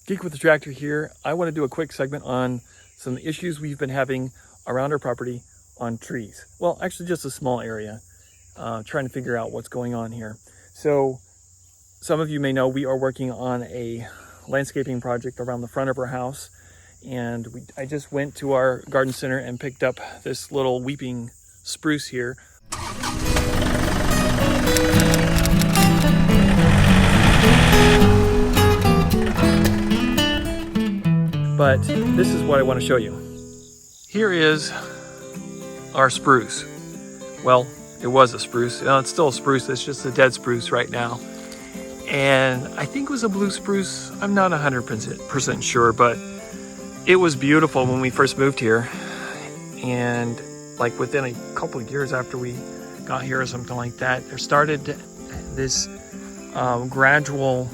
Geek with the Tractor here. I want to do a quick segment on some issues we've been having around our property on trees. Well, actually just a small area, trying to figure out what's going on here. So some of you may know we are working on a landscaping project around the front of our house. And I just went to our garden center and picked up this little weeping spruce here. But this is what I want to show you. Here is our spruce. Well, it was a spruce. No, it's still a spruce. It's just a dead spruce right now. And I think it was a blue spruce. I'm not 100% sure, but it was beautiful when we first moved here. And like within a couple of years after we got here or something like that, there started this gradual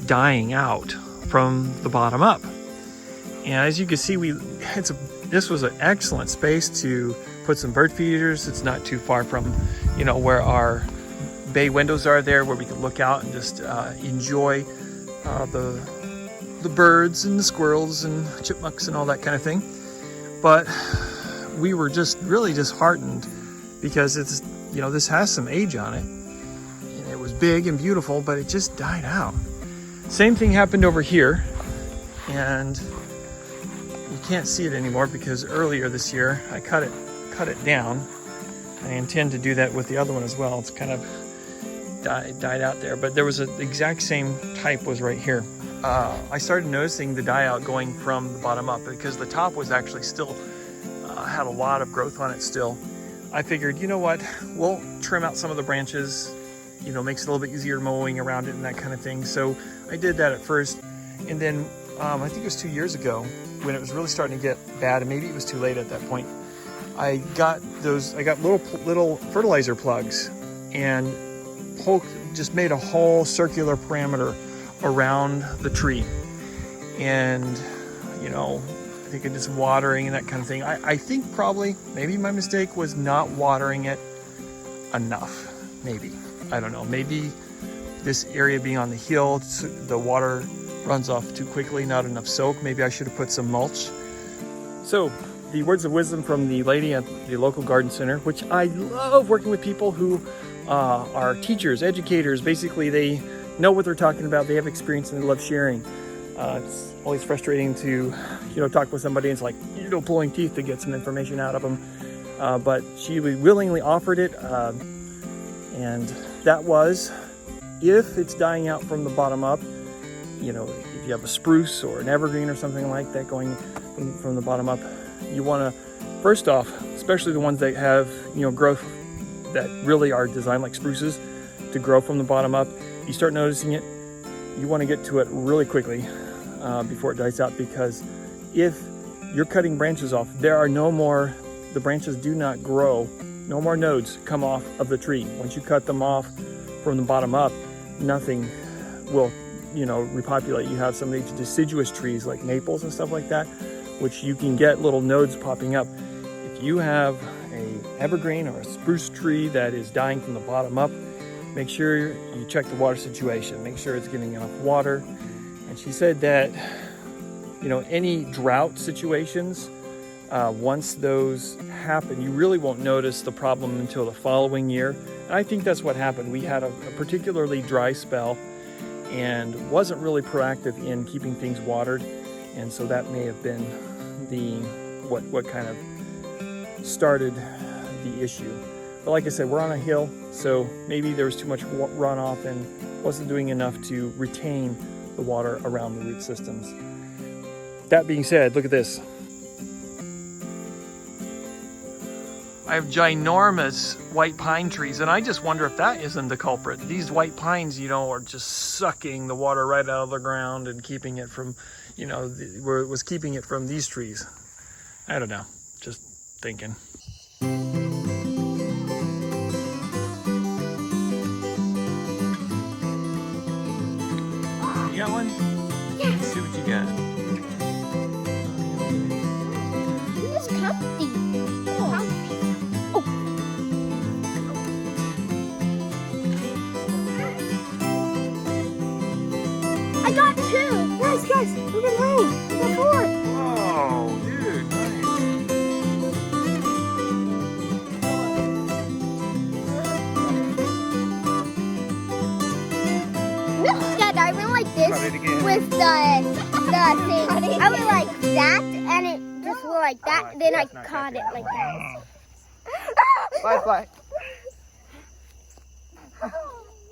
dying out from the bottom up. And as you can see, this was an excellent space to put some bird feeders. It's not too far from, where our bay windows are there, where we can look out and just enjoy the birds and the squirrels and chipmunks and all that kind of thing. But we were just really disheartened because it's, this has some age on it. And it was big and beautiful, but it just died out. Same thing happened over here. And you can't see it anymore because earlier this year I cut it down. I intend to do that with the other one as well. It's kind of died out there, but there was the exact same type was right here. I started noticing the die out going from the bottom up because the top was actually still had a lot of growth on it still. I figured, you know what, we'll trim out some of the branches, makes it a little bit easier mowing around it and that kind of thing. So I did that at first, and then I think it was 2 years ago when it was really starting to get bad, and maybe it was too late at that point. I got little fertilizer plugs and just made a whole circular perimeter around the tree. And I think I did some watering and that kind of thing. I think maybe my mistake was not watering it enough. Maybe, I don't know, maybe this area being on the hill, the water runs off too quickly, not enough soak. Maybe I should have put some mulch. So the words of wisdom from the lady at the local garden center, which I love working with people who are teachers, educators. Basically, they know what they're talking about. They have experience and they love sharing. It's always frustrating to, talk with somebody. And it's like, pulling teeth to get some information out of them. But she willingly offered it. And that was, if it's dying out from the bottom up, if you have a spruce or an evergreen or something like that going from the bottom up, you want to, first off, especially the ones that have, growth that really are designed like spruces to grow from the bottom up, you start noticing it, you want to get to it really quickly before it dies out, because if you're cutting branches off, the branches do not grow, no more nodes come off of the tree. Once you cut them off from the bottom up, nothing will repopulate. You have some of these deciduous trees like maples and stuff like that, which you can get little nodes popping up. If you have a evergreen or a spruce tree that is dying from the bottom up, make sure you check the water situation, make sure it's getting enough water. And she said that, any drought situations, once those happen, you really won't notice the problem until the following year. And I think that's what happened. We had a particularly dry spell and wasn't really proactive in keeping things watered, and so that may have been what kind of started the issue. But like I said, we're on a hill, so maybe there was too much runoff and wasn't doing enough to retain the water around the root systems. That being said, look at this. I have ginormous white pine trees, and I just wonder if that isn't the culprit. These white pines, are just sucking the water right out of the ground and keeping it from, was keeping it from these trees. I don't know, just thinking. You got one? Yeah. Let's see what you got. It's comfy. I got two. Yes, this. Look at mine. Look at four. Oh, dude, Dad, I went like this Cut it again. with the thing. I went like that, and it just went like that. Oh, Then I that's not caught it that like that. Bye-bye.